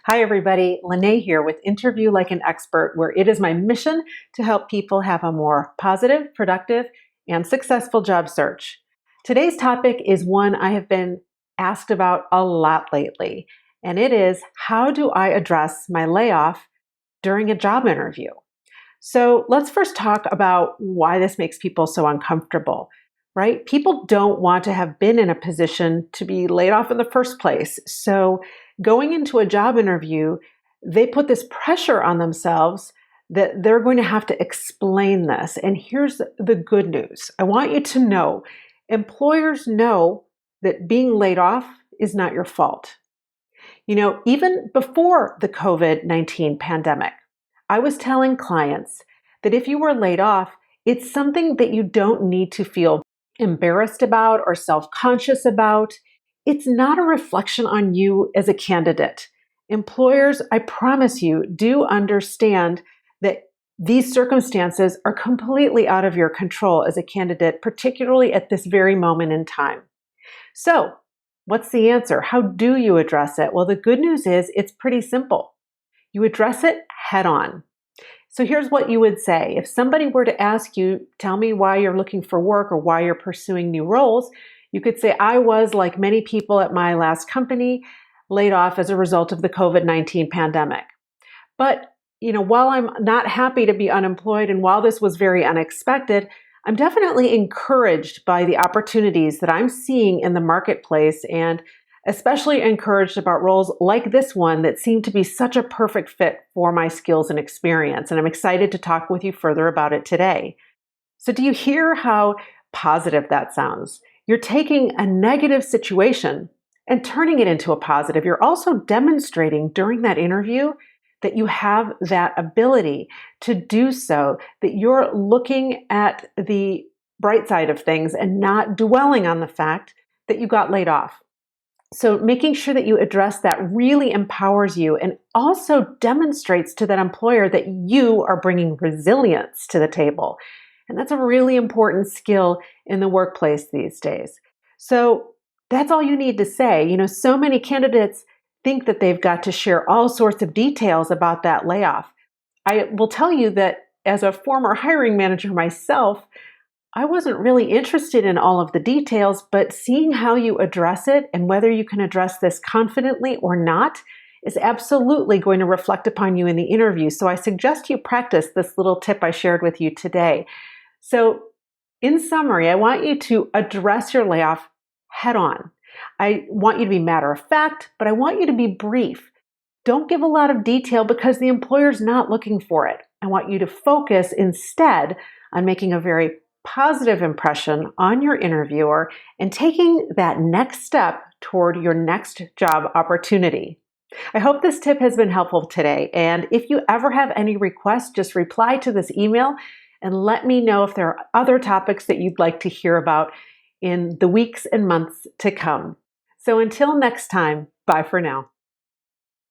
Hi, everybody. Lene here with Interview Like an Expert, where it is my mission to help people have a more positive, productive, and successful job search. Today's topic is one I have been asked about a lot lately, and it is, how do I address my layoff during a job interview? So let's first talk about why this makes people so uncomfortable, right? People don't want to have been in a position to be laid off in the first place. So going into a job interview, they put this pressure on themselves that they're going to have to explain this. And here's the good news. I want you to know, employers know that being laid off is not your fault. Even before the COVID-19 pandemic, I was telling clients that if you were laid off, it's something that you don't need to feel embarrassed about or self-conscious about. It's not a reflection on you as a candidate. Employers, I promise you, do understand that these circumstances are completely out of your control as a candidate, particularly at this very moment in time. So, what's the answer? How do you address it? Well, the good news is it's pretty simple. You address it head on. So here's what you would say. If somebody were to ask you, tell me why you're looking for work or why you're pursuing new roles, you could say, I was, like many people at my last company, laid off as a result of the COVID-19 pandemic. But, while I'm not happy to be unemployed and while this was very unexpected, I'm definitely encouraged by the opportunities that I'm seeing in the marketplace, and especially encouraged about roles like this one that seem to be such a perfect fit for my skills and experience. And I'm excited to talk with you further about it today. So do you hear how positive that sounds? You're taking a negative situation and turning it into a positive. You're also demonstrating during that interview that you have that ability to do so, that you're looking at the bright side of things and not dwelling on the fact that you got laid off. So making sure that you address that really empowers you and also demonstrates to that employer that you are bringing resilience to the table. And that's a really important skill in the workplace these days. So that's all you need to say. So many candidates think that they've got to share all sorts of details about that layoff. I will tell you that as a former hiring manager myself, I wasn't really interested in all of the details, but seeing how you address it and whether you can address this confidently or not is absolutely going to reflect upon you in the interview. So I suggest you practice this little tip I shared with you today. So in summary, I want you to address your layoff head on. I want you to be matter of fact, but I want you to be brief. Don't give a lot of detail because the employer's not looking for it. I want you to focus instead on making a very positive impression on your interviewer and taking that next step toward your next job opportunity. I hope this tip has been helpful today. And if you ever have any requests, just reply to this email and let me know if there are other topics that you'd like to hear about in the weeks and months to come. So until next time, bye for now.